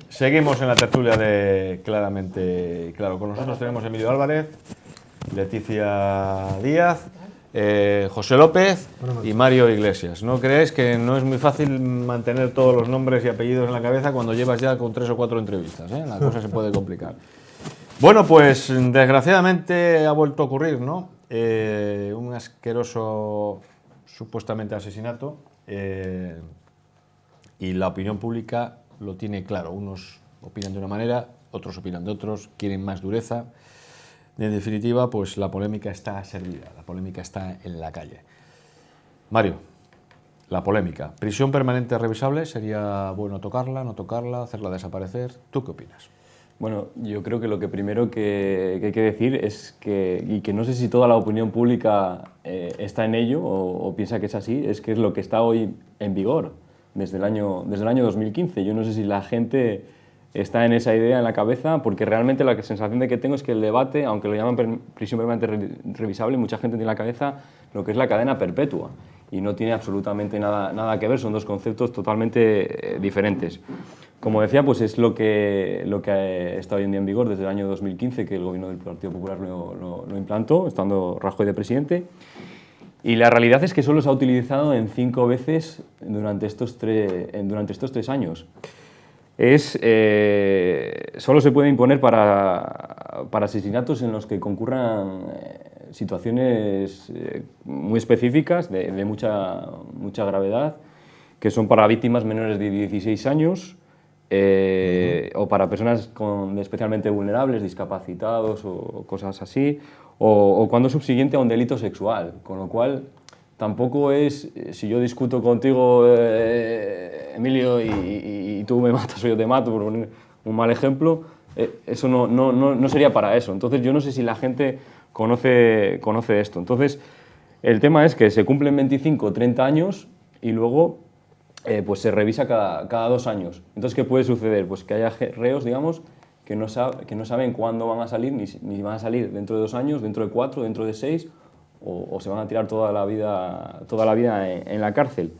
Seguimos en la tertulia de Claramente Claro. Con nosotros tenemos Emilio Álvarez, Leticia Díaz, José López y Mario Iglesias. No creáis que no es muy fácil mantener todos los nombres y apellidos en la cabeza cuando llevas ya con 3 o 4 entrevistas, ¿eh? La cosa se puede complicar. Bueno, pues desgraciadamente ha vuelto a ocurrir, ¿no? Un asqueroso supuestamente asesinato, y la opinión pública lo tiene claro. Unos opinan de una manera, otros opinan de otros, quieren más dureza. En definitiva, pues la polémica está servida, la polémica está en la calle. Mario, la polémica. ¿Prisión permanente revisable? ¿Sería bueno tocarla, no tocarla, hacerla desaparecer? ¿Tú qué opinas? Bueno, yo creo que lo que primero que hay que decir es que, y que no sé si toda la opinión pública está en ello o piensa que es así, es que es lo que está hoy en vigor desde el año 2015. Yo no sé si la gente está en esa idea en la cabeza, porque realmente la sensación de que tengo es que el debate, aunque lo llaman prisión permanente revisable, mucha gente tiene en la cabeza lo que es la cadena perpetua y no tiene absolutamente nada que ver, son dos conceptos totalmente diferentes. Como decía, pues es lo que está hoy en día en vigor desde el año 2015, que el gobierno del Partido Popular lo implantó, estando Rajoy de presidente. Y la realidad es que solo se ha utilizado en 5 veces durante estos 3 años. Solo se puede imponer para asesinatos en los que concurran situaciones muy específicas, de mucha gravedad, que son para víctimas menores de 16 años, o para personas especialmente vulnerables, discapacitados o cosas así, o cuando es subsiguiente a un delito sexual, con lo cual tampoco es, si yo discuto contigo, Emilio, y tú me matas o yo te mato, por poner un mal ejemplo, eso no sería para eso. Entonces yo no sé si la gente conoce esto. Entonces el tema es que se cumplen 25 o 30 años y luego pues se revisa cada 2 años. Entonces, ¿qué puede suceder? Pues que haya reos, digamos, que no saben cuándo van a salir, ni van a salir dentro de 2 años, dentro de 4, dentro de 6, o se van a tirar toda la vida en la cárcel.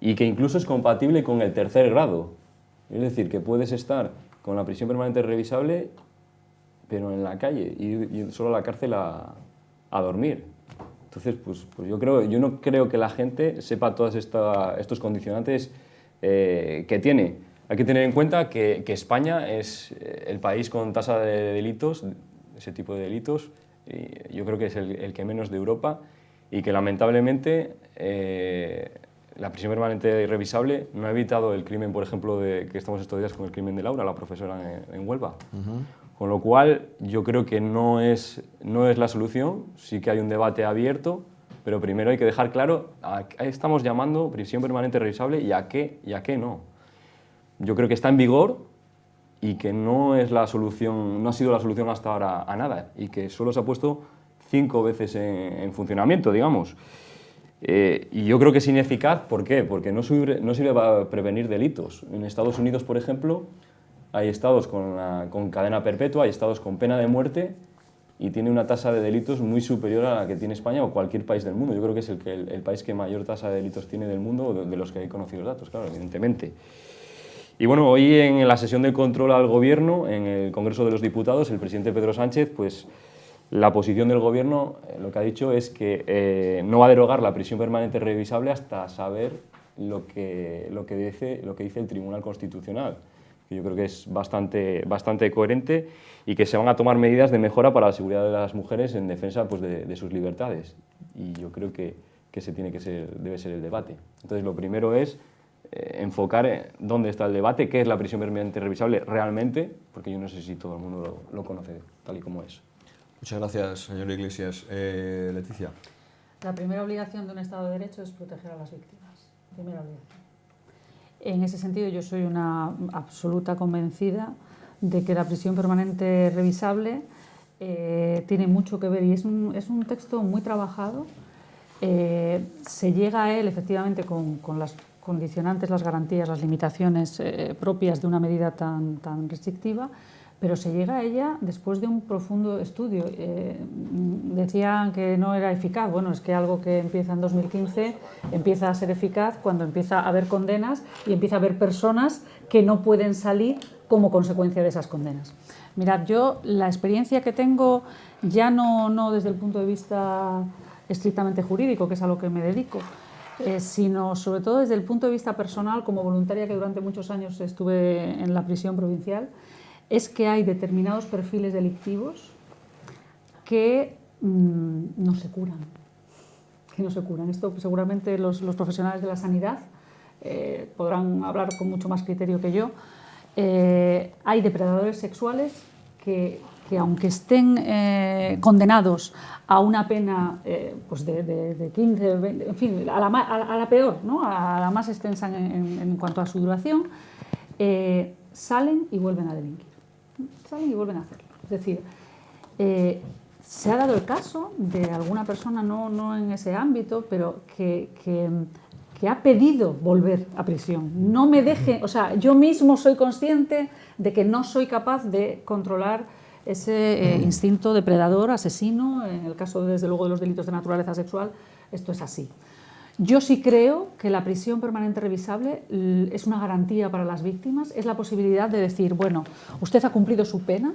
Y que incluso es compatible con el tercer grado. Es decir, que puedes estar con la prisión permanente revisable, pero en la calle, y solo a la cárcel a dormir. Entonces, pues yo no creo que la gente sepa todos estos condicionantes que tiene. Hay que tener en cuenta que España es el país con tasa de delitos, ese tipo de delitos, y yo creo que es el que menos de Europa, y que lamentablemente la prisión permanente irrevisable no ha evitado el crimen, por ejemplo, que estamos estos días con el crimen de Laura, la profesora en Huelva. Con lo cual, yo creo que no es la solución, sí que hay un debate abierto, pero primero hay que dejar claro a qué estamos llamando prisión permanente revisable y a qué no. Yo creo que está en vigor y que no es la solución, no ha sido la solución hasta ahora a nada, y que solo se ha puesto 5 veces en funcionamiento, digamos. Y yo creo que es ineficaz. ¿Por qué? Porque no sirve para prevenir delitos. En Estados Unidos, por ejemplo, hay estados con cadena perpetua, hay estados con pena de muerte, y tiene una tasa de delitos muy superior a la que tiene España o cualquier país del mundo. Yo creo que es el país que mayor tasa de delitos tiene del mundo, de los que he conocido los datos, claro, evidentemente. Y bueno, hoy en la sesión de control al Gobierno, en el Congreso de los Diputados, el presidente Pedro Sánchez, pues la posición del Gobierno, lo que ha dicho es que no va a derogar la prisión permanente revisable hasta saber lo que dice el Tribunal Constitucional, que yo creo que es bastante coherente, y que se van a tomar medidas de mejora para la seguridad de las mujeres en defensa, pues, de sus libertades. Y yo creo que ese debe ser el debate. Entonces, lo primero es enfocar dónde está el debate, qué es la prisión permanente revisable realmente, porque yo no sé si todo el mundo lo conoce tal y como es. Muchas gracias, señor Iglesias. Leticia. La primera obligación de un Estado de Derecho es proteger a las víctimas. Primera obligación. En ese sentido, yo soy una absoluta convencida de que la prisión permanente revisable tiene mucho que ver, y es un texto muy trabajado. Se llega a él efectivamente con las condicionantes, las garantías, las limitaciones propias de una medida tan restrictiva, pero se llega a ella después de un profundo estudio. Decían que no era eficaz. Bueno, es que algo que empieza en 2015 empieza a ser eficaz cuando empieza a haber condenas y empieza a haber personas que no pueden salir como consecuencia de esas condenas. Mirad, yo la experiencia que tengo, ya no desde el punto de vista estrictamente jurídico, que es a lo que me dedico, sino sobre todo desde el punto de vista personal, como voluntaria que durante muchos años estuve en la prisión provincial, es que hay determinados perfiles delictivos que no se curan. Esto seguramente los profesionales de la sanidad podrán hablar con mucho más criterio que yo. Hay depredadores sexuales que aunque estén condenados a una pena pues de 15, 20, en fin, a la peor, ¿no? A la más extensa en cuanto a su duración, salen y vuelven a delinquir. Salen y vuelven a hacerlo. Es decir, se ha dado el caso de alguna persona, no en ese ámbito, pero que ha pedido volver a prisión. No me deje, o sea, yo mismo soy consciente de que no soy capaz de controlar ese instinto depredador, asesino. En el caso, desde luego, de los delitos de naturaleza sexual, esto es así. Yo sí creo que la prisión permanente revisable es una garantía para las víctimas, es la posibilidad de decir, bueno, usted ha cumplido su pena,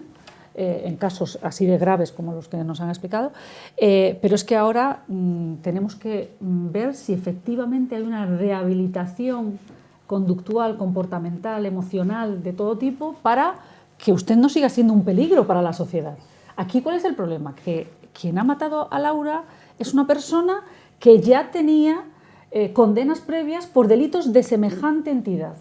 en casos así de graves como los que nos han explicado, pero es que ahora tenemos que ver si efectivamente hay una rehabilitación conductual, comportamental, emocional, de todo tipo, para que usted no siga siendo un peligro para la sociedad. Aquí, ¿cuál es el problema? Que quien ha matado a Laura es una persona que ya tenía condenas previas por delitos de semejante entidad.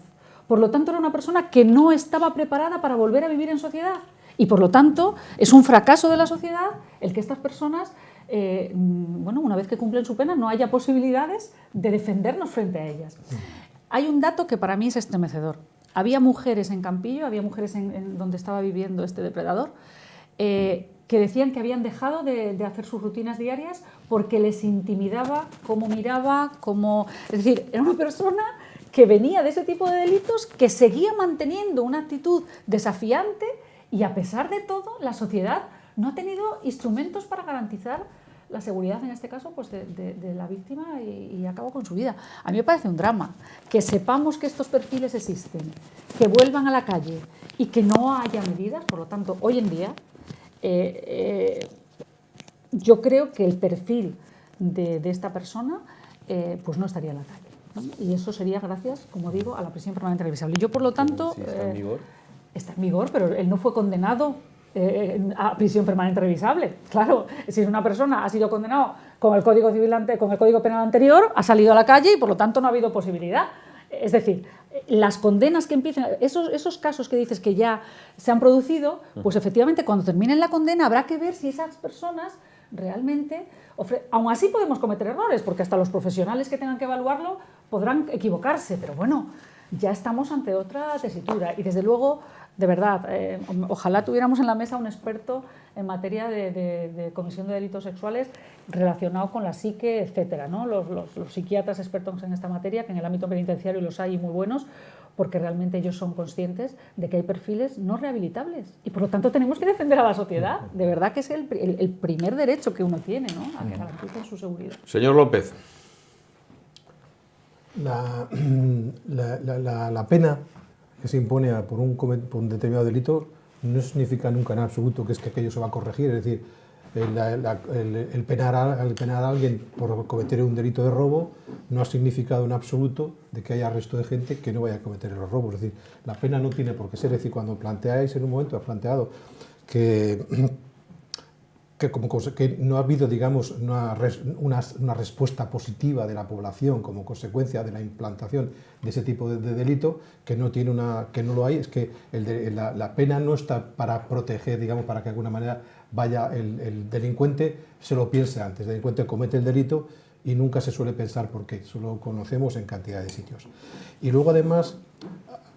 Por lo tanto, era una persona que no estaba preparada para volver a vivir en sociedad. Y por lo tanto, es un fracaso de la sociedad el que estas personas, bueno, una vez que cumplen su pena, no haya posibilidades de defendernos frente a ellas. Hay un dato que para mí es estremecedor. Había mujeres en Campillo, había mujeres en donde estaba viviendo este depredador, que decían que habían dejado de hacer sus rutinas diarias porque les intimidaba cómo miraba, es decir, era una persona que venía de ese tipo de delitos, que seguía manteniendo una actitud desafiante, y a pesar de todo, la sociedad no ha tenido instrumentos para garantizar la seguridad, en este caso, pues de la víctima, y acabó con su vida. A mí me parece un drama que sepamos que estos perfiles existen, que vuelvan a la calle y que no haya medidas. Por lo tanto, hoy en día, yo creo que el perfil de esta persona pues no estaría en la calle, ¿no? Y eso sería gracias, como digo, a la prisión permanente revisable. Yo, por lo tanto... Sí, está en vigor. Está en vigor, pero él no fue condenado a prisión permanente revisable. Claro, si una persona ha sido condenado con el Código Civil con el Código Penal anterior, ha salido a la calle y por lo tanto no ha habido posibilidad. Es decir, las condenas que empiecen, esos casos que dices que ya se han producido, pues efectivamente cuando terminen la condena habrá que ver si esas personas realmente... Aún así podemos cometer errores, porque hasta los profesionales que tengan que evaluarlo podrán equivocarse, pero bueno, ya estamos ante otra tesitura. Y desde luego, de verdad, ojalá tuviéramos en la mesa un experto en materia de comisión de delitos sexuales relacionado con la psique, etcétera, ¿no? Los psiquiatras expertos en esta materia, que en el ámbito penitenciario los hay muy buenos, porque realmente ellos son conscientes de que hay perfiles no rehabilitables y por lo tanto tenemos que defender a la sociedad. De verdad que es el primer derecho que uno tiene, ¿no? A que garanticen su seguridad. Señor López. La pena que se impone por un determinado delito no significa nunca en absoluto que es que aquello se va a corregir. Es decir, el penar a alguien por cometer un delito de robo no ha significado en absoluto de que haya resto de gente que no vaya a cometer los robos. Es decir, la pena no tiene por qué ser. Es decir, cuando planteáis en un momento, has planteado que no ha habido, digamos, una respuesta positiva de la población como consecuencia de la implantación de ese tipo de delito, que no lo hay, es que la pena no está para proteger, digamos, para que de alguna manera vaya el delincuente, se lo piense antes. El delincuente comete el delito y nunca se suele pensar por qué, solo conocemos en cantidad de sitios. Y luego además,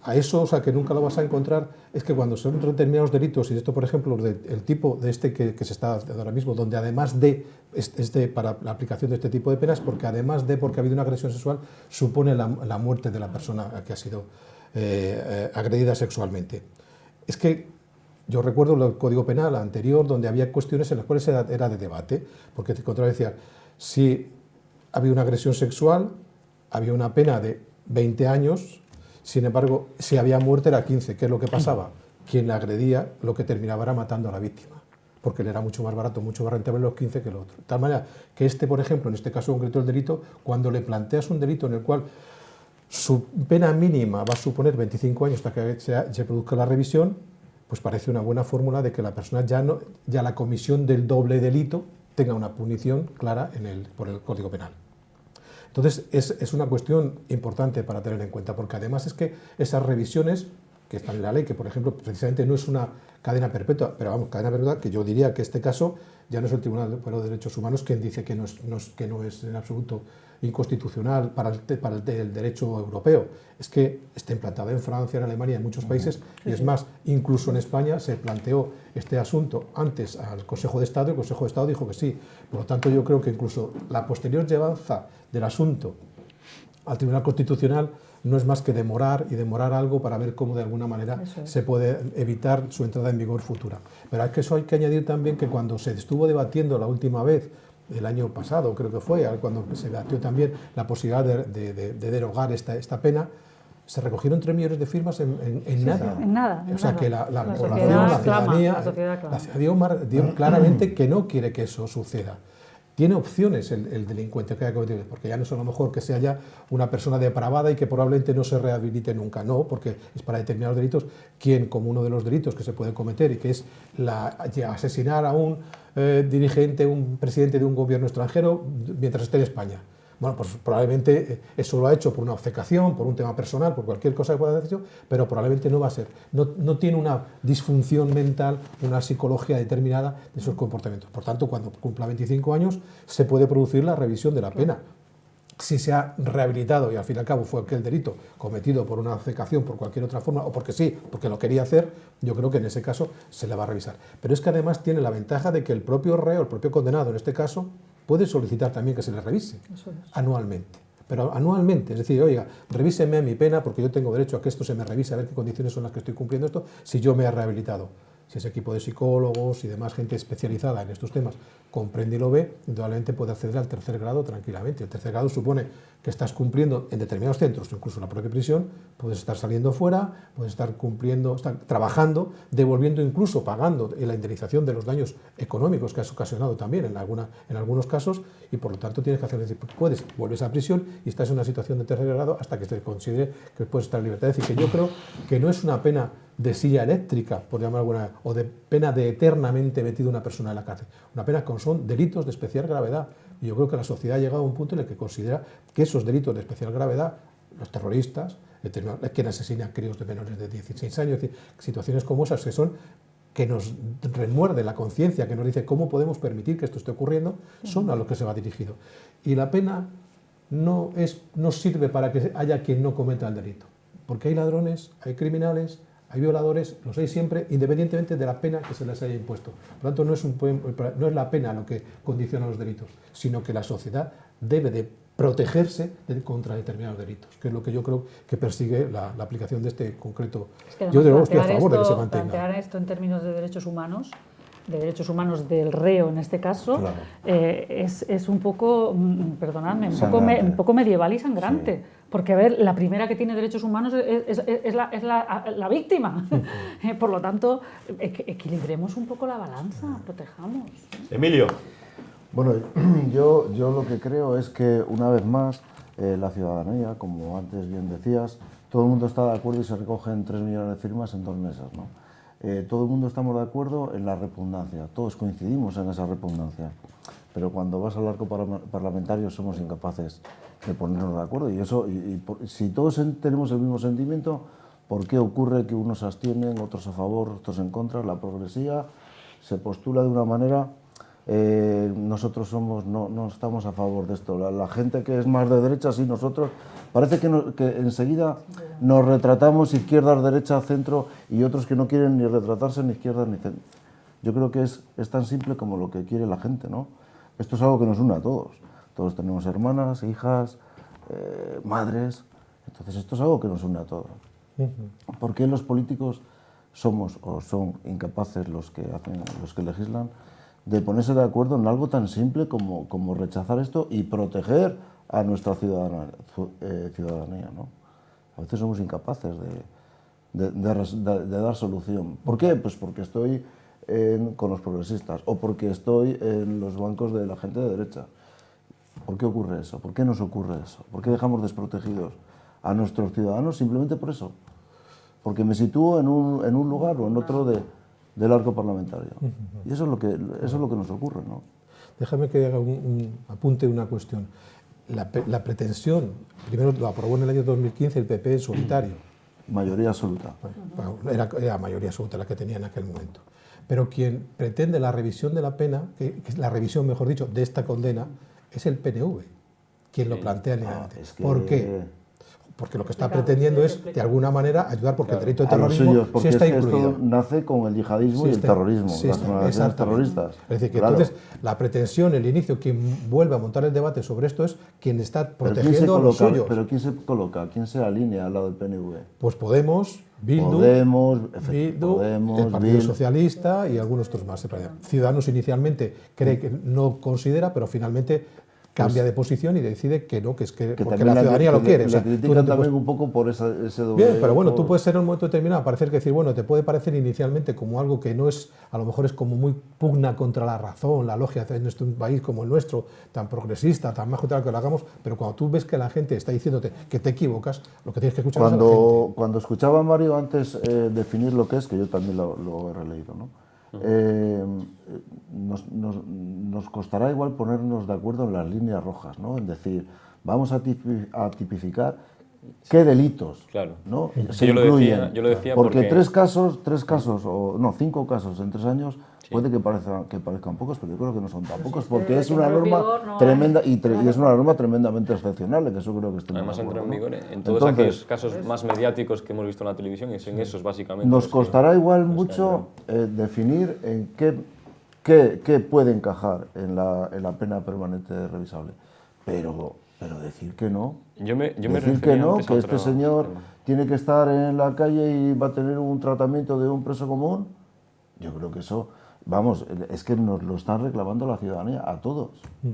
a eso, o sea, que nunca lo vas a encontrar, es que cuando son determinados delitos, y esto, por ejemplo, el tipo de este que se está haciendo ahora mismo, donde además para la aplicación de este tipo de penas, porque además porque ha habido una agresión sexual, supone la muerte de la persona que ha sido agredida sexualmente. Es que Yo recuerdo el Código Penal anterior, donde había cuestiones en las cuales era de debate, porque te contradecía, si había una agresión sexual, había una pena de 20 años, sin embargo, si había muerte era 15. ¿Qué es lo que pasaba? Quien la agredía lo que terminaba era matando a la víctima, porque le era mucho más barato, mucho más rentable los 15 que el otro. De tal manera que por ejemplo, en este caso concreto el delito, cuando le planteas un delito en el cual su pena mínima va a suponer 25 años hasta que se produzca la revisión, pues parece una buena fórmula de que la persona ya la comisión del doble delito tenga una punición clara por el Código Penal. Entonces, es una cuestión importante para tener en cuenta, porque además es que esas revisiones que están en la ley, que por ejemplo precisamente no es una cadena perpetua, pero vamos, cadena perpetua que yo diría que este caso ya no es el Tribunal de Derechos Humanos quien dice que no es en absoluto inconstitucional para el derecho europeo. Es que está implantada en Francia, en Alemania, en muchos países, y es más, incluso en España se planteó este asunto antes al Consejo de Estado, y el Consejo de Estado dijo que sí. Por lo tanto, yo creo que incluso la posterior llevanza del asunto al Tribunal Constitucional no es más que demorar algo para ver cómo de alguna manera se puede evitar su entrada en vigor futura. Pero es que eso hay que añadir también que cuando se estuvo debatiendo la última vez, el año pasado creo que fue, cuando se debatió también la posibilidad de derogar esta pena, se recogieron 3 millones de firmas en nada. En nada. O sea que la población, la ciudadanía dio claramente que no quiere que eso suceda. Tiene opciones el delincuente que haya cometido, porque ya no es a lo mejor que sea ya una persona depravada y que probablemente no se rehabilite nunca, no, porque es para determinados delitos, como uno de los delitos que se puede cometer y que es asesinar a un dirigente, un presidente de un gobierno extranjero mientras esté en España. Bueno, pues probablemente eso lo ha hecho por una obcecación, por un tema personal, por cualquier cosa que pueda haber hecho, pero probablemente no va a ser. No tiene una disfunción mental, una psicología determinada de esos comportamientos. Por tanto, cuando cumpla 25 años, se puede producir la revisión de la pena. Si se ha rehabilitado y al fin y al cabo fue aquel delito cometido por una obcecación, por cualquier otra forma, o porque sí, porque lo quería hacer, yo creo que en ese caso se le va a revisar. Pero es que además tiene la ventaja de que el propio reo, el propio condenado en este caso, puede solicitar también que se le revise anualmente. Pero anualmente, es decir, oiga, revíseme mi pena porque yo tengo derecho a que esto se me revise, a ver qué condiciones son las que estoy cumpliendo esto, si yo me he rehabilitado. Si ese equipo de psicólogos y demás gente especializada en estos temas comprende y lo ve, indudablemente puede acceder al tercer grado tranquilamente. El tercer grado supone que estás cumpliendo en determinados centros, incluso en la propia prisión, puedes estar saliendo fuera, puedes estar cumpliendo, estar trabajando, devolviendo, incluso pagando la indemnización de los daños económicos que has ocasionado también en algunos casos, y por lo tanto tienes que hacer, vuelves a prisión y estás en una situación de tercer grado hasta que se considere que puedes estar en libertad. Es decir, que yo creo que no es una pena de silla eléctrica, por llamar alguna, o de pena de eternamente metido una persona en la cárcel. Una pena que son delitos de especial gravedad. Y yo creo que la sociedad ha llegado a un punto en el que considera que esos delitos de especial gravedad, los terroristas, quien asesina a críos de menores de 16 años, es decir, situaciones como esas que nos remuerde la conciencia, que nos dice cómo podemos permitir que esto esté ocurriendo, son a los que se va dirigido. Y la pena no sirve para que haya quien no cometa el delito. Porque hay ladrones, hay criminales, hay violadores, los hay siempre, independientemente de la pena que se les haya impuesto. Por lo tanto, no es la pena lo que condiciona los delitos, sino que la sociedad debe de protegerse contra determinados delitos, que es lo que yo creo que persigue la aplicación de este concreto. Yo de nuevo estoy a favor de que se mantenga. Plantear esto en términos de derechos humanos del reo en este caso, claro. Es un poco, perdonadme, un poco medieval y sangrante. Sí. Porque, a ver, la primera que tiene derechos humanos es la víctima. Por lo tanto, equilibremos un poco la balanza, protejamos. Emilio. Bueno, yo lo que creo es que, una vez más, la ciudadanía, como antes bien decías, todo el mundo está de acuerdo y se recogen 3 millones de firmas en 2 meses, ¿no? Todo el mundo estamos de acuerdo en la repugnancia, todos coincidimos en esa repugnancia, pero cuando vas al arco parlamentario somos incapaces de ponernos de acuerdo si todos tenemos el mismo sentimiento, ¿por qué ocurre que unos se abstienen, otros a favor, otros en contra? La progresía se postula de una manera, nosotros no estamos a favor de esto, la gente que es más de derecha, sí, nosotros parece que enseguida nos retratamos izquierda, derecha, centro, y otros que no quieren ni retratarse ni izquierda ni centro. Yo creo que es tan simple como lo que quiere la gente, ¿no? Esto es algo que nos une a todos. Todos tenemos hermanas, hijas, madres. Entonces esto es algo que nos une a todos. ¿Por qué los políticos somos o son incapaces los que legislan de ponerse de acuerdo en algo tan simple como rechazar esto y proteger a nuestra ciudadanía, ¿no? A veces somos incapaces de dar solución. ¿Por qué? Pues porque estoy con los progresistas o porque estoy en los bancos de la gente de derecha. ¿Por qué ocurre eso? ¿Por qué nos ocurre eso? ¿Por qué dejamos desprotegidos a nuestros ciudadanos simplemente por eso? Porque me sitúo en un lugar o en otro del arco parlamentario. Y eso es lo que nos ocurre, ¿no? Déjame que haga un apunte, una cuestión. La pretensión, primero lo aprobó en el año 2015 el PP en solitario. Mayoría absoluta. Era mayoría absoluta la que tenía en aquel momento. Pero quien pretende la revisión de la pena, la revisión, mejor dicho, de esta condena, es el PNV, quien lo plantea legalmente. ¿Por qué? Porque lo que está pretendiendo es, de alguna manera, ayudar, porque el delito de terrorismo sí está incluido. Esto nace con el yihadismo y el terrorismo, las organizaciones terroristas. Es decir, que entonces la pretensión, el inicio, quien vuelve a montar el debate sobre esto es quien está protegiendo a los suyos. ¿Pero quién se coloca? ¿Quién se alinea al lado del PNV? Pues Podemos, Bildu, el Partido Socialista y algunos otros más. Ciudadanos inicialmente cree que no considera, pero finalmente cambia de posición y decide que no, porque la ciudadanía lo quiere. Le critican también un poco por ese doble. Bien, pero bueno, tú puedes ser en un momento determinado, parecer que decir, bueno, te puede parecer inicialmente como algo que no es, a lo mejor es como muy pugna contra la razón, la lógica en un país como el nuestro, tan progresista, tan majo, tal que lo hagamos, pero cuando tú ves que la gente está diciéndote que te equivocas, lo que tienes que escuchar es a la gente. Cuando escuchaba a Mario antes definir lo que es, que yo también lo he releído, ¿no? Nos costará igual ponernos de acuerdo en las líneas rojas, ¿no? En decir, vamos a tipificar qué delitos, ¿no? Se incluyen. Yo lo decía porque tres casos, o no, 5 casos en 3 años, puede que parezcan pocos, pero yo creo que no son tan pocos, porque es una norma tremenda y es una norma tremendamente excepcional, que eso creo que está. Además entró en vigor en todos aquellos casos más mediáticos que hemos visto en la televisión, y en esos básicamente. Nos costará igual mucho definir en qué puede encajar en la pena permanente revisable, pero decir que no. Decir que no, que este señor tiene que estar en la calle y va a tener un tratamiento de un preso común, yo creo que eso, vamos, es que nos lo están reclamando la ciudadanía, a todos.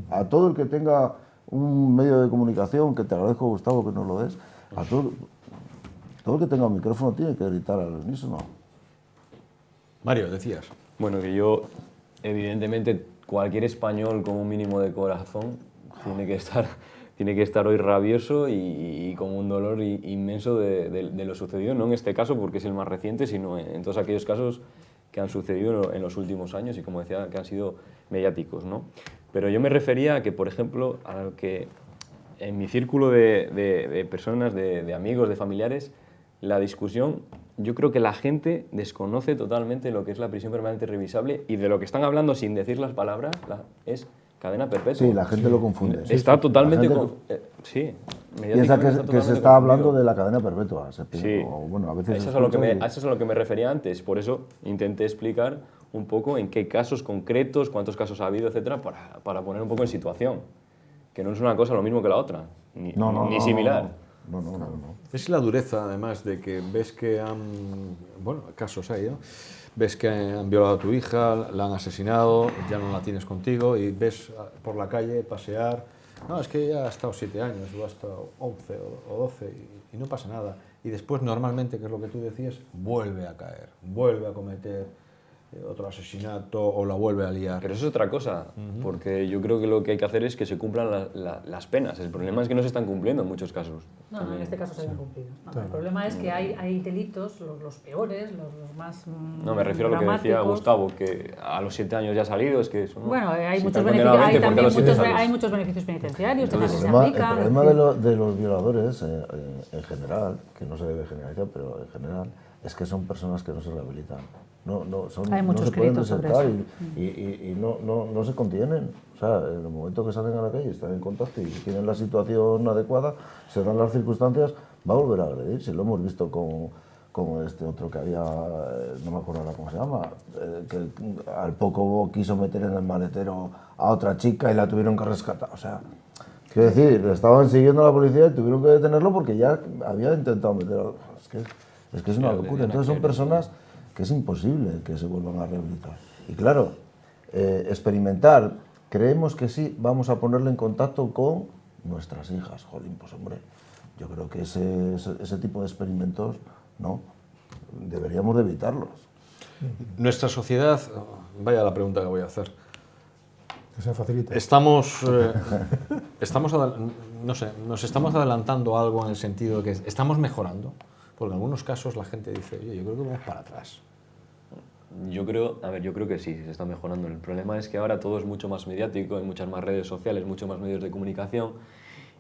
A todo el que tenga un medio de comunicación, que te agradezco, Gustavo, que nos lo des, a todo el que tenga un micrófono tiene que gritar al unísono. Mario, decías. Bueno, que yo, evidentemente, cualquier español con un mínimo de corazón tiene que estar hoy rabioso y con un dolor inmenso de lo sucedido, no en este caso porque es el más reciente, sino en todos aquellos casos que han sucedido en los últimos años y, como decía, que han sido mediáticos, ¿no? Pero yo me refería a que, por ejemplo, a que en mi círculo de personas, de amigos, de familiares, la discusión, yo creo que la gente desconoce totalmente lo que es la prisión permanente revisable, y de lo que están hablando sin decir las palabras es cadena perpetua. Sí, la gente lo confunde. Está totalmente... sí. Piensa que se está hablando de la cadena perpetua. Sí. Bueno, a veces eso es a lo que me refería antes. Por eso intenté explicar un poco en qué casos concretos, cuántos casos ha habido, etcétera, para poner un poco en situación. Que no es una cosa lo mismo que la otra, ni similar. No. Es la dureza, además, de que ves que casos hay, ¿no? Ves que han violado a tu hija, la han asesinado, ya no la tienes contigo, y ves por la calle pasear. No, es que ya ha estado 7 años, o ha estado 11 o 12, y no pasa nada. Y después, normalmente, que es lo que tú decías, vuelve a caer, vuelve a cometer otro asesinato o la vuelve a liar. Pero eso es otra cosa, porque yo creo que lo que hay que hacer es que se cumplan las penas. El problema es que no se están cumpliendo en muchos casos. No, en este caso se han cumplido. No, el problema es que hay delitos, los peores, los más No, me refiero a lo que decía Gustavo, que a los 7 años ya ha salido, es que eso no... Bueno, hay muchos beneficios penitenciarios, el problema de los violadores, en general, que no se debe generalizar, pero en general, es que son personas que no se rehabilitan. No se pueden desertar y no se contienen. O sea, en el momento que salen a la calle, están en contacto y tienen la situación adecuada, se dan las circunstancias, va a volver a agredir. Si lo hemos visto con este otro que había, no me acuerdo ahora cómo se llama, que al poco quiso meter en el maletero a otra chica y la tuvieron que rescatar. O sea, quiero decir, le estaban siguiendo a la policía y tuvieron que detenerlo porque ya había intentado meterlo. Es que es una locura. Entonces son personas que es imposible que se vuelvan a rehabilitar. Y claro, experimentar, creemos que sí, vamos a ponerle en contacto con nuestras hijas. Jolín, pues hombre, yo creo que ese tipo de experimentos, no, deberíamos de evitarlos. Nuestra sociedad, vaya la pregunta que voy a hacer. Que se facilita. No sé, nos estamos adelantando a algo en el sentido de que estamos mejorando, porque en algunos casos la gente dice, oye, yo creo que vamos para atrás. Yo creo que sí, se está mejorando. El problema es que ahora todo es mucho más mediático, hay muchas más redes sociales, muchos más medios de comunicación,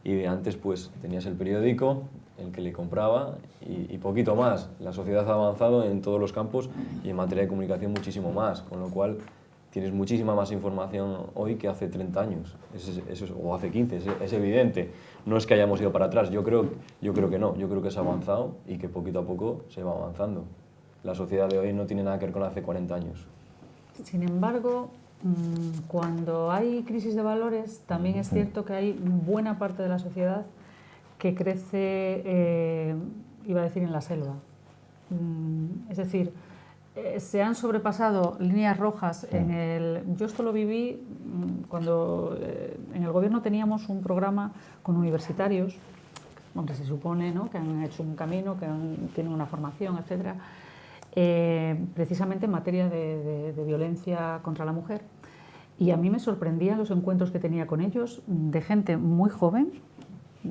y antes pues tenías el periódico, el que le compraba, y poquito más. La sociedad ha avanzado en todos los campos y en materia de comunicación muchísimo más, con lo cual tienes muchísima más información hoy que hace 30 años, o hace 15, es evidente. No es que hayamos ido para atrás, yo creo que no, yo creo que se ha avanzado y que poquito a poco se va avanzando. La sociedad de hoy no tiene nada que ver con hace 40 años. Sin embargo, cuando hay crisis de valores, también es cierto que hay buena parte de la sociedad que crece, iba a decir, en la selva. Es decir, se han sobrepasado líneas rojas en el... Yo esto lo viví cuando en el gobierno teníamos un programa con universitarios, donde se supone, ¿no?, que han hecho un camino, que tienen una formación, etcétera, precisamente en materia de violencia contra la mujer. Y a mí me sorprendían los encuentros que tenía con ellos de gente muy joven,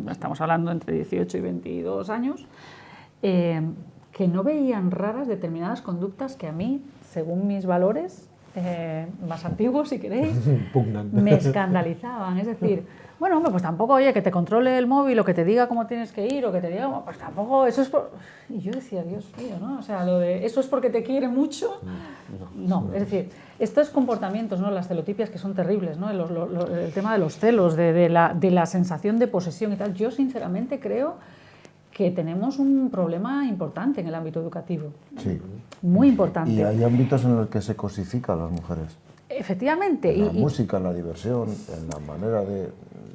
estamos hablando entre 18 y 22 años, que no veían raras determinadas conductas que a mí, según mis valores más antiguos, si queréis, me escandalizaban. Es decir, bueno, hombre, pues tampoco, oye, que te controle el móvil o que te diga cómo tienes que ir o que te diga, pues tampoco, eso es por... Y yo decía, Dios mío, ¿no? O sea, lo de eso es porque te quiere mucho. No, es decir, estos comportamientos, ¿no?, las celotipias que son terribles, ¿no?, el tema de los celos, de la sensación de posesión y tal, yo sinceramente creo que tenemos un problema importante en el ámbito educativo. Sí. Muy importante. Y hay ámbitos en los que se cosifica a las mujeres. Efectivamente. En la música, en la diversión, en la manera de...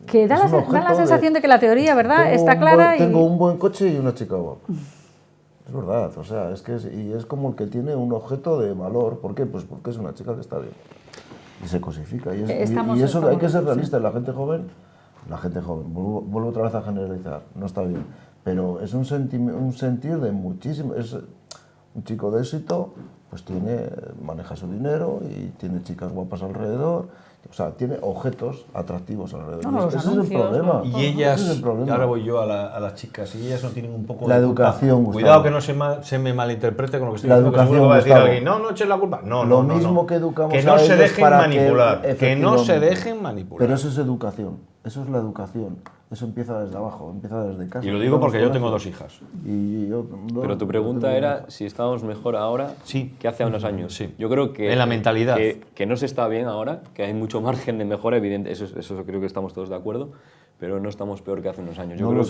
Que da la sensación de que la teoría, ¿verdad?, está clara. Tengo un buen coche y una chica guapa. Es verdad, o sea, es como el que tiene un objeto de valor. ¿Por qué? Pues porque es una chica que está bien. Y se cosifica. Y eso hay que ser realista. La gente joven, vuelvo otra vez a generalizar, no está bien. Pero es un sentir de muchísimo... Un chico de éxito, pues maneja su dinero y tiene chicas guapas alrededor, o sea, tiene objetos atractivos alrededor. Ese es el problema. Y ellas, ahora voy yo a las chicas, y ellas no tienen un poco la educación. Cuidado que no se me malinterprete con lo que estoy diciendo, educación, que va a decir alguien, no eches la culpa. No, lo mismo que educamos que no se dejen manipular, que no se dejen manipular. Pero eso es educación, eso es la educación. Eso empieza desde abajo, empieza desde casa. Y lo digo porque yo tengo 2 hijas. Pero tu pregunta era si estábamos mejor ahora que hace unos años. Sí. Yo creo que... En la mentalidad. Que no se está bien ahora, que hay mucho margen de mejora, evidente, eso creo que estamos todos de acuerdo, pero no estamos peor que hace unos años. No lo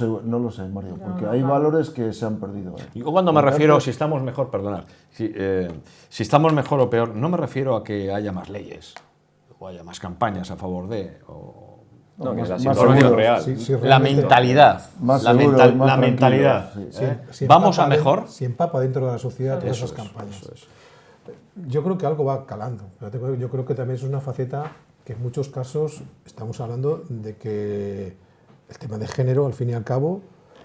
sé, Mario, porque hay valores que se han perdido. Yo cuando me refiero, si estamos mejor, perdonad, si estamos mejor o peor, no me refiero a que haya más leyes o haya más campañas a favor de... No, que es la situación real. La mentalidad. La mentalidad. Si ¿Vamos a mejor? Si empapa dentro de la sociedad todas esas campañas. Yo creo que algo va calando. Yo creo que también es una faceta que en muchos casos estamos hablando de que el tema de género, al fin y al cabo,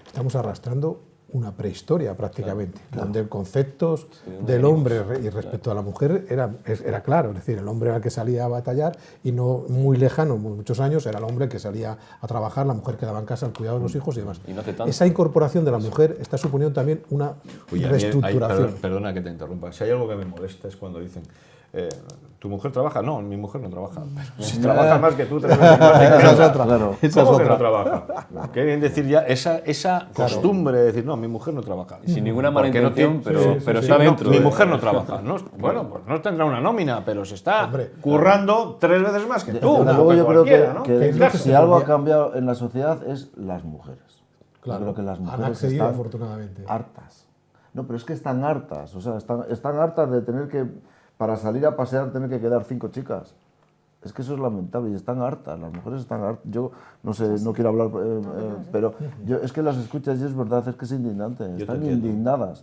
estamos arrastrando una prehistoria prácticamente, donde conceptos del hombre y respecto a la mujer era claro, es decir, el hombre era el que salía a batallar y no muy lejano, muchos años, era el hombre que salía a trabajar, la mujer quedaba en casa al cuidado de los hijos y demás. Y no hace tanto. Esa incorporación de la mujer está suponiendo también una reestructuración. Perdona que te interrumpa, si hay algo que me molesta es cuando dicen ¿tu mujer trabaja? No, mi mujer no trabaja. Pero si trabaja más que tú, esa es otra. Claro. ¿Cómo que no trabaja? Qué bien decir ya esa costumbre de decir, no, mi mujer no trabaja. Sin ninguna mala intención, pero está dentro. Mi mujer no trabaja. Bueno, pues no tendrá una nómina, pero se está currando 3 veces más que tú. Luego yo creo que si algo ha cambiado en la sociedad es las mujeres. Claro, creo que las mujeres han accedido, están afortunadamente. hartas. No, pero es que están hartas. O sea, están hartas de tener que... Para salir a pasear tener que quedar 5 chicas. Es que eso es lamentable y están hartas, las mujeres están hartas. Yo no sé, no quiero hablar, pero es que las escuchas y es verdad, es que es indignante, están indignadas.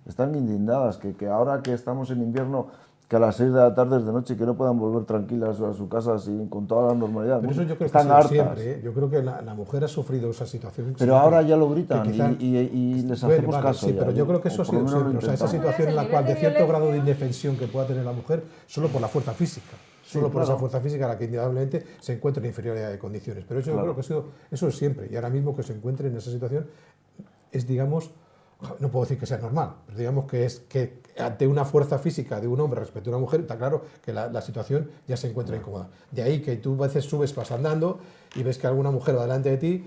están indignadas, que ahora que estamos en invierno, que a las 6 de la tarde es de noche, que no puedan volver tranquilas a su casa con toda la normalidad. Pero eso yo creo que están ha sido hartas. siempre, ¿eh? Yo creo que la mujer ha sufrido esa situación. Pero ahora ya lo gritan quizá, y les hacemos vale, caso. sí, ya, pero yo creo que eso ha sido siempre. O sea, esa situación en la cual de cierto grado de indefensión que pueda tener la mujer solo por la fuerza física. Solo por esa fuerza física a la que indudablemente se encuentra en inferioridad de condiciones. Pero eso yo creo que eso es siempre. Y ahora mismo que se encuentre en esa situación es, digamos, no puedo decir que sea normal, pero digamos que es que ante una fuerza física de un hombre respecto a una mujer, está claro que la situación ya se encuentra incómoda. De ahí que tú a veces subes, vas andando y ves que alguna mujer va delante de ti,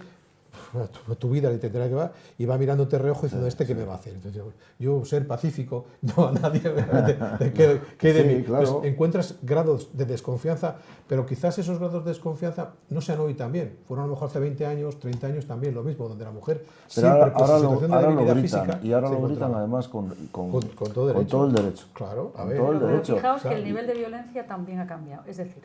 tu vida le tendrá que va, y va mirándote reojo diciendo, ¿qué me va a hacer? Entonces, yo ser pacífico, no a nadie, ¿qué de mí? Claro. Pues encuentras grados de desconfianza, pero quizás esos grados de desconfianza no sean hoy también. Fueron a lo mejor hace 20 años, 30 años también lo mismo, donde la mujer pero siempre por su ahora situación de lo debilidad gritan, física y ahora se lo gritan encontraba. además Con todo el derecho. Claro, a Con ver. todo el Pero derecho. fijaos que Claro. el nivel de violencia también ha cambiado. Es decir,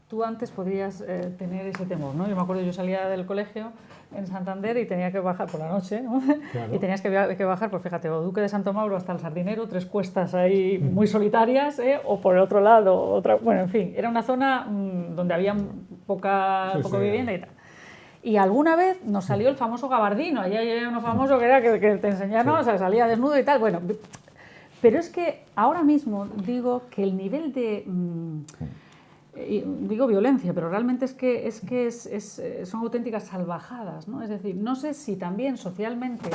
tú antes podías tener ese temor, ¿no? Yo me acuerdo, yo salía del colegio en Santander y tenía que bajar por la noche, ¿no? Claro. Y tenías que bajar, pues fíjate, o Duque de Santo Mauro hasta el Sardinero, 3 cuestas ahí muy solitarias, o por el otro lado, otra, bueno, en fin, era una zona donde había poca vivienda y tal. Y alguna vez nos salió el famoso gabardino, allá hay uno famoso que era que te enseñaba, o sea, salía desnudo y tal, bueno, pero es que ahora mismo digo que el nivel de... digo violencia, pero realmente son auténticas salvajadas, ¿no? Es decir, no sé si también socialmente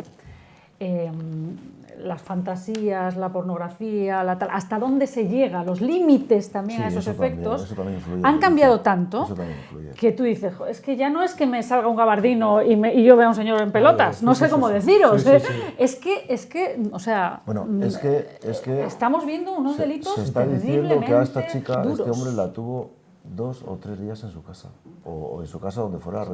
las fantasías, la pornografía, hasta dónde se llega, los límites también a esos efectos, han cambiado tanto que tú dices, es que ya no es que me salga un gabardino y yo vea a un señor en pelotas, no sé cómo deciros, es que, o sea, bueno, es que estamos viendo unos delitos se está diciendo que a esta chica, duros. este hombre la tuvo 2 o 3 días en su casa, o en su casa donde fuera.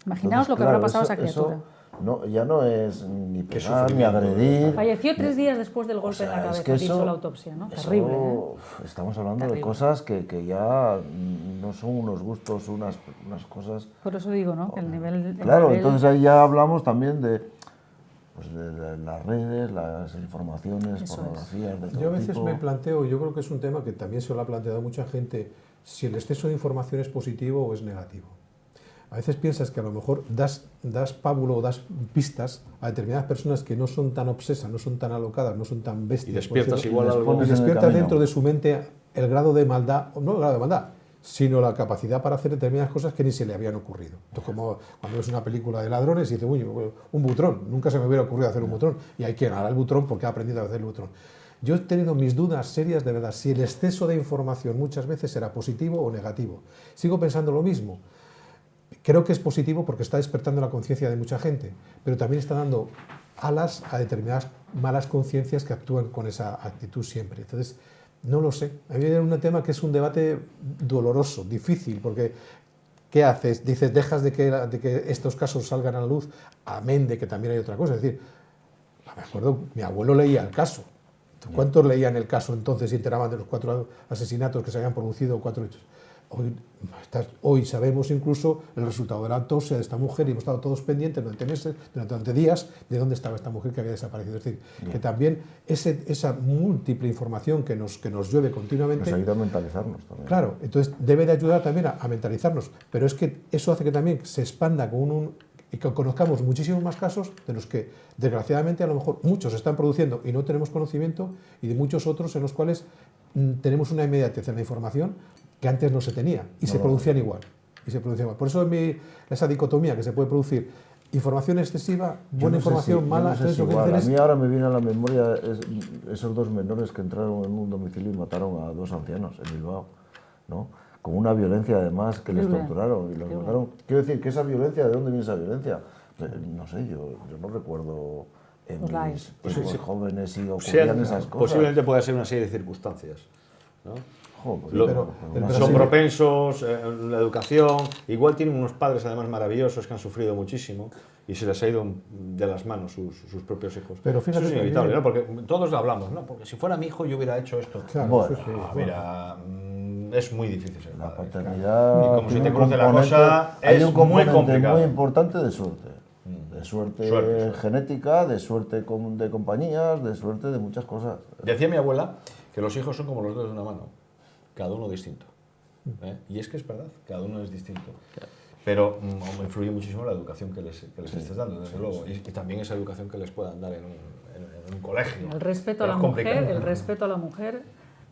Imaginaos lo que habrá pasado a esa criatura. No, ya no es ni pegar ni agredir. Falleció 3 días después del golpe en la cabeza, que hizo la autopsia, ¿no? Terrible, ¿eh? Estamos hablando de cosas que ya no son unos gustos, unas cosas... Por eso digo, ¿no? Que el nivel... Claro, entonces ahí ya hablamos también de las redes, las informaciones, pornografías, de todo Yo a veces tipo. me planteo, yo creo que es un tema que también se lo ha planteado mucha gente, si el exceso de información es positivo o es negativo. A veces piensas que a lo mejor das pábulo o das pistas a determinadas personas que no son tan obsesas, no son tan alocadas, no son tan bestias. Y despiertas igual algo. Y despiertas dentro de su mente el grado de maldad, o no el grado de maldad, sino la capacidad para hacer determinadas cosas que ni se le habían ocurrido. Entonces, como cuando ves una película de ladrones y dices, uy, un butrón, nunca se me hubiera ocurrido hacer un butrón. Y hay quien hará el butrón porque ha aprendido a hacer el butrón. Yo he tenido mis dudas serias de verdad, si el exceso de información muchas veces será positivo o negativo. Sigo pensando lo mismo. Creo que es positivo porque está despertando la conciencia de mucha gente, pero también está dando alas a determinadas malas conciencias que actúan con esa actitud siempre. Entonces, no lo sé. A mí es un tema que es un debate doloroso, difícil, porque ¿qué haces? Dices, dejas de que estos casos salgan a la luz, amén de que también hay otra cosa. Es decir, me acuerdo, mi abuelo leía el caso. ¿Cuántos leían el caso entonces y enteraban de los 4 asesinatos que se habían producido, 4 hechos? Hoy sabemos incluso el resultado de la autopsia de esta mujer y hemos estado todos pendientes durante meses, durante días, de dónde estaba esta mujer que había desaparecido. Es decir, que también esa múltiple información que nos llueve continuamente... Nos ayuda a mentalizarnos también. Claro, entonces debe de ayudar también a mentalizarnos, pero es que eso hace que también se expanda y que conozcamos muchísimos más casos de los que, desgraciadamente, a lo mejor muchos se están produciendo y no tenemos conocimiento, y de muchos otros en los cuales tenemos una inmediatez en la información que antes no se tenía y se producían igual. Por eso esa dicotomía que se puede producir, información excesiva, buena información, mala... A mí ahora me viene a la memoria esos 2 menores que entraron en un domicilio y mataron a 2 ancianos en Bilbao, ¿no? Con una violencia además que les torturaron y los mataron. Quiero decir, que esa violencia, ¿de dónde viene esa violencia? No sé, yo no recuerdo en mis tiempos jóvenes si ocurrían esas cosas. Posiblemente pueda ser una serie de circunstancias, ¿no? Pero son propensos, la educación, igual tienen unos padres además maravillosos que han sufrido muchísimo y se les ha ido de las manos sus propios hijos. Pero fíjate, eso es inevitable, ¿no? Porque todos lo hablamos, ¿no? Porque si fuera mi hijo yo hubiera hecho esto. Claro, bueno, mira, es muy difícil ser la padre. paternidad Y como si te conoce la cosa, hay es un componente muy complicado. muy importante de suerte. de suerte, Suerte. genética, de suerte de compañías, de suerte de muchas cosas. Decía mi abuela que los hijos son como los dedos de una mano, cada uno distinto. Y es que es verdad, cada uno es distinto. Pero influye muchísimo la educación que les estés dando, desde luego, y también esa educación que les puedan dar en un colegio. El respeto a la mujer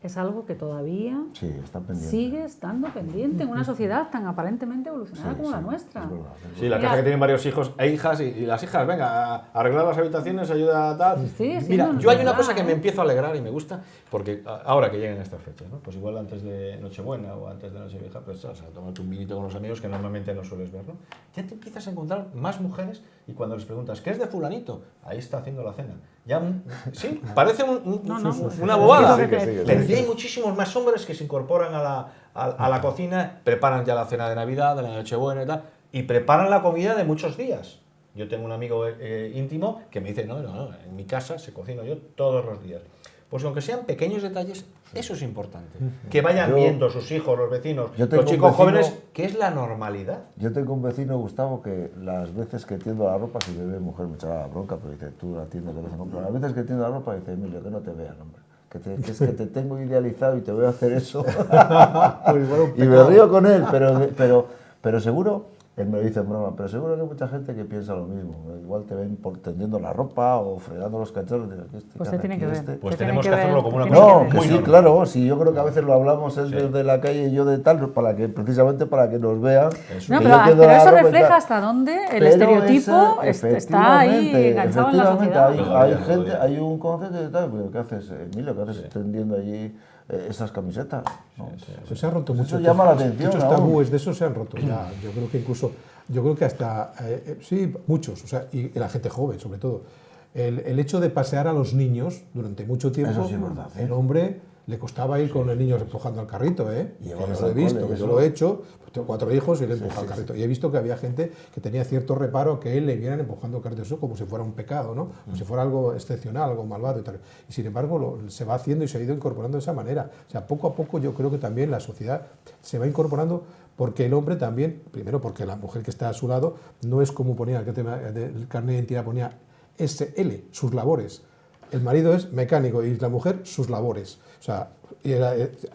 es algo que todavía está pendiente. sigue estando pendiente en una sociedad tan aparentemente evolucionada como la nuestra. Es verdad. Sí, la casa que tienen varios hijos e hijas, y las hijas, venga, a arreglar las habitaciones, ayuda a tal. Sí, Mira, no, yo hay es una verdad, cosa que me empiezo a alegrar y me gusta, porque ahora que llegan estas fechas, ¿no? Pues igual antes de Nochebuena o antes de Nochevieja, pues a tomarte un vinito con los amigos que normalmente no sueles ver, ¿no? Ya te empiezas a encontrar más mujeres y cuando les preguntas, ¿qué es de fulanito? Ahí está haciendo la cena. Ya, sí, parece una bobada, pero ya hay muchísimos más hombres que se incorporan a la cocina, preparan ya la cena de Navidad, de la Nochebuena y tal, y preparan la comida de muchos días. Yo tengo un amigo íntimo que me dice, no, en mi casa se cocino yo todos los días. Pues aunque sean pequeños detalles, eso es importante. Que vayan viendo sus hijos, los vecinos, los chicos jóvenes, que es la normalidad. Yo tengo un vecino, Gustavo, que las veces que tiendo la ropa, si me ve mujer me echaba la bronca, pero dice, tú la tiendes de vez en cuando. Pero las veces que tiendo la ropa, dice, Emilio, que no te vean, hombre. Que es que te tengo idealizado y te voy a hacer eso. Y me río con él, pero seguro, él me lo dice en broma, pero seguro que hay mucha gente que piensa lo mismo. Igual te ven tendiendo la ropa o fregando los cacharros. Pues te tienen que ver. Pues tenemos que hacerlo como una No, que sí, claro, sí, yo creo que a veces lo hablamos desde la calle y yo de tal, precisamente para que nos vean. No, pero eso refleja hasta dónde el estereotipo está ahí enganchado en la sociedad. Hay un concepto de tal, ¿qué haces, Emilio? ¿Qué haces tendiendo allí esas camisetas? Pues se ha roto mucho. Eso llama la atención. Muchos tabúes de eso se han roto ya. Yo creo que hasta, sí, muchos, o sea, y la gente joven sobre todo. El hecho de pasear a los niños durante mucho tiempo, Eso sí es verdad, el hombre le costaba ir con el niño empujando al carrito, ¿eh? Y Yo llevarlos lo he al visto, cole, que eso. yo lo he hecho, pues tengo 4 hijos y le he empujado al carrito. Y he visto que había gente que tenía cierto reparo que él le vieran empujando el carrito, eso como si fuera un pecado, ¿no? Como si fuera algo excepcional, algo malvado y tal. Y sin embargo se va haciendo y se ha ido incorporando de esa manera. O sea, poco a poco yo creo que también la sociedad se va incorporando porque el hombre también, primero porque la mujer que está a su lado no es como ponía el carnet de identidad, ponía SL, sus labores. El marido es mecánico y la mujer sus labores. O sea,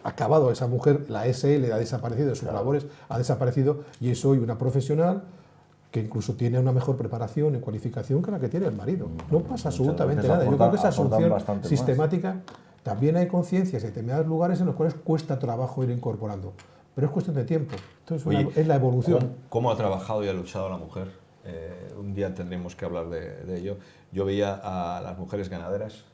ha acabado esa mujer, la SL ha desaparecido, sus labores ha desaparecido y es hoy una profesional que incluso tiene una mejor preparación y cualificación que la que tiene el marido. No pasa absolutamente nada. Yo creo que esa asunción sistemática, también hay conciencias en determinados lugares en los cuales cuesta trabajo ir incorporando. Pero es cuestión de tiempo. Entonces, es la evolución. ¿Cómo ha trabajado y ha luchado la mujer? Un día tendremos que hablar de ello. Yo veía a las mujeres ganaderas,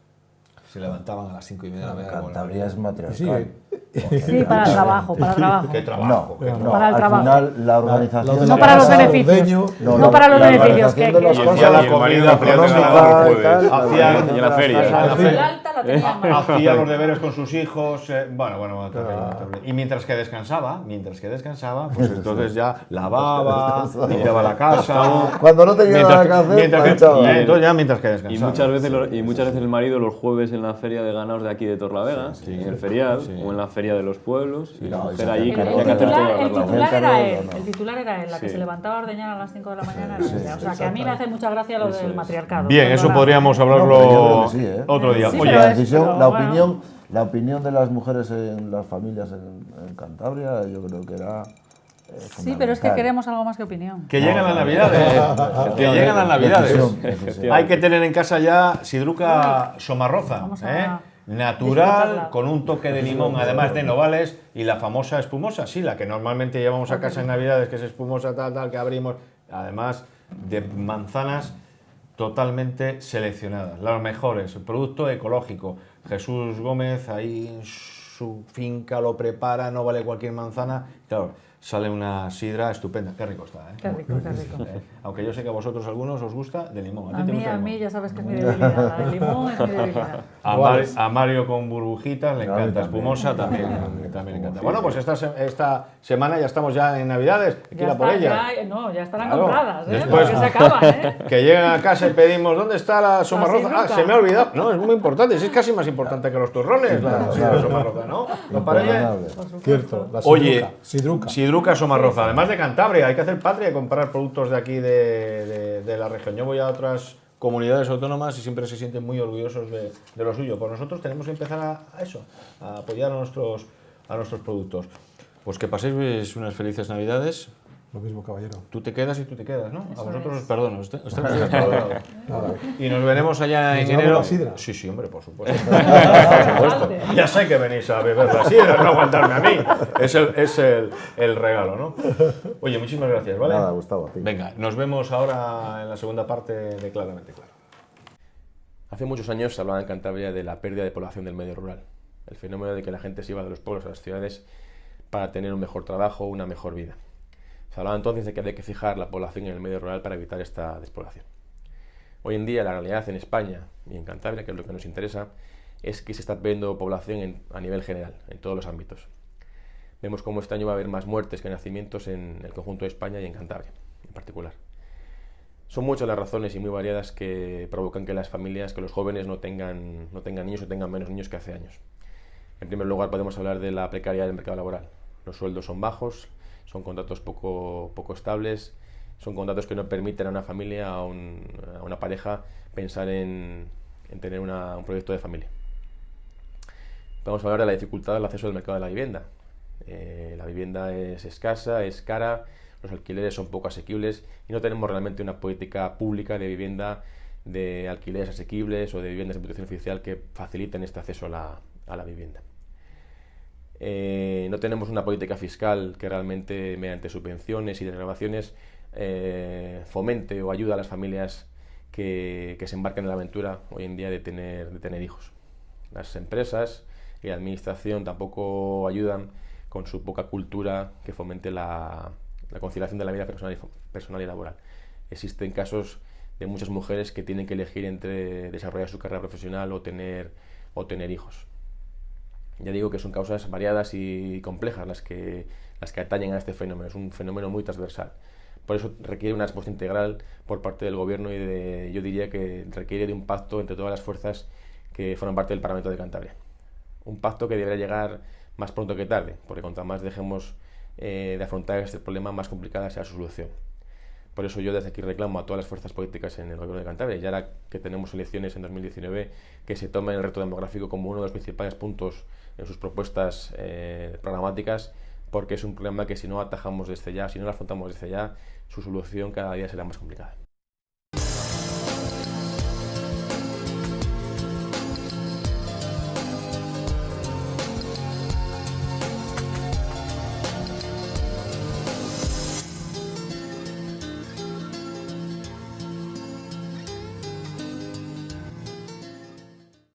se levantaban a las 5:30 de la mañana. Cantabria es matriarcal. Sí, para el trabajo, para el trabajo. ¿Qué trabajo? No, Para el al trabajo. final la organización... No para los beneficios. No para los beneficios. de las cosas, hacía la comida económica y tal. Hacía y la feria. hacía los deberes con sus hijos. Bueno, terrible. Y mientras que descansaba, pues entonces ya lavaba, limpiaba la casa. Cuando no tenía nada que hacer, planchaba. Entonces ya mientras que descansaba. Y muchas veces el marido los jueves en la feria de ganados de aquí de Torlavega, en el ferial, o en la feria de los pueblos, y la mujer allí que tenía que hacer todas las labores. El titular era él, la que se levantaba a ordeñar a las 5 de la mañana era ella. O sea, que a mí me hace mucha gracia lo del matriarcado. Bien, eso podríamos hablarlo otro día. Sí, Oye, la opinión de las mujeres en las familias en Cantabria, yo creo que era... Sí, pero es que queremos algo más que opinión. que llegan las Navidades. Que llegan las Navidades. Hay que tener en casa ya sidruca somarroza. Vamos a Natural, disfrutarla. con un toque de limón, además de novales, y la famosa espumosa, sí, la que normalmente llevamos a casa en Navidades, que es espumosa, tal, que abrimos, además de manzanas totalmente seleccionadas, las mejores, producto ecológico. Jesús Gómez ahí en su finca lo prepara, no vale cualquier manzana, claro, sale una sidra estupenda. Qué rico está, ¿eh? Qué rico, qué rico. Aunque yo sé que a vosotros algunos os gusta de limón. ¿A ti te gusta A el mí limón? ya sabes que es mi debilidad. El limón es mi debilidad. A Mario con burbujitas le encanta, espumosa también le encanta. Bueno, pues esta semana ya estamos ya en Navidades, hay que ir a por ella. Ya estarán Claro. compradas, Después- porque se acaban, ¿eh? Que llegan a casa y pedimos, ¿dónde está la somarroza? sidruca. Se me ha olvidado. No, es muy importante, es casi más importante que los turrones, la somarroza, ¿no? ¿No parece? Imperdonable. Cierto, la Oye, sidruca. Lucas Somarroza. Además de Cantabria, hay que hacer patria y comprar productos de aquí de la región. Yo voy a otras comunidades autónomas y siempre se sienten muy orgullosos de lo suyo. Pues nosotros tenemos que empezar a eso, a apoyar a nuestros productos. Pues que paséis unas felices Navidades. Lo mismo, caballero. Tú te quedas y tú te quedas, ¿no? Eso A vosotros es. os perdono. Estamos defraudados. Nada. Y nos veremos allá en ¿Nos llevamos enero. la sidra? Sí, hombre, por supuesto. Por supuesto. Ya sé que venís a beber la sidra, no aguantarme a mí. Es el regalo, ¿no? Oye, muchísimas gracias, ¿vale? Nada, Gustavo, a ti. Venga, nos vemos ahora en la segunda parte de Claramente Claro. Hace muchos años se hablaba en Cantabria de la pérdida de población del medio rural, el fenómeno de que la gente se iba de los pueblos a las ciudades para tener un mejor trabajo, una mejor vida. Se hablaba entonces de que había que fijar la población en el medio rural para evitar esta despoblación. Hoy en día la realidad en España y en Cantabria, que es lo que nos interesa, es que se está perdiendo población a nivel general, en todos los ámbitos. Vemos cómo este año va a haber más muertes que nacimientos en el conjunto de España y en Cantabria en particular. Son muchas las razones y muy variadas que provocan que las familias, que los jóvenes no tengan niños o tengan menos niños que hace años. En primer lugar podemos hablar de la precariedad del mercado laboral. Los sueldos son bajos, son contratos poco estables, son contratos que no permiten a una familia, a una pareja, pensar en tener un proyecto de familia. Podemos hablar de la dificultad del acceso al mercado de la vivienda. La vivienda es escasa, es cara, los alquileres son poco asequibles y no tenemos realmente una política pública de vivienda, de alquileres asequibles o de viviendas de protección oficial que faciliten este acceso a la vivienda. No tenemos una política fiscal que realmente mediante subvenciones y desgravaciones fomente o ayude a las familias que se embarcan en la aventura hoy en día de tener hijos. Las empresas y la administración tampoco ayudan con su poca cultura que fomente la conciliación de la vida personal y laboral. Existen casos de muchas mujeres que tienen que elegir entre desarrollar su carrera profesional o tener hijos. Ya digo que son causas variadas y complejas las que atañen a este fenómeno. Es un fenómeno muy transversal. Por eso requiere una respuesta integral por parte del gobierno y yo diría que requiere de un pacto entre todas las fuerzas que forman parte del Parlamento de Cantabria. Un pacto que debería llegar más pronto que tarde, porque cuanto más dejemos de afrontar este problema, más complicada será su solución. Por eso yo desde aquí reclamo a todas las fuerzas políticas en el gobierno de Cantabria, y ahora que tenemos elecciones en 2019, que se tomen el reto demográfico como uno de los principales puntos en sus propuestas programáticas, porque es un problema que si no atajamos desde ya, si no lo afrontamos desde ya, su solución cada día será más complicada.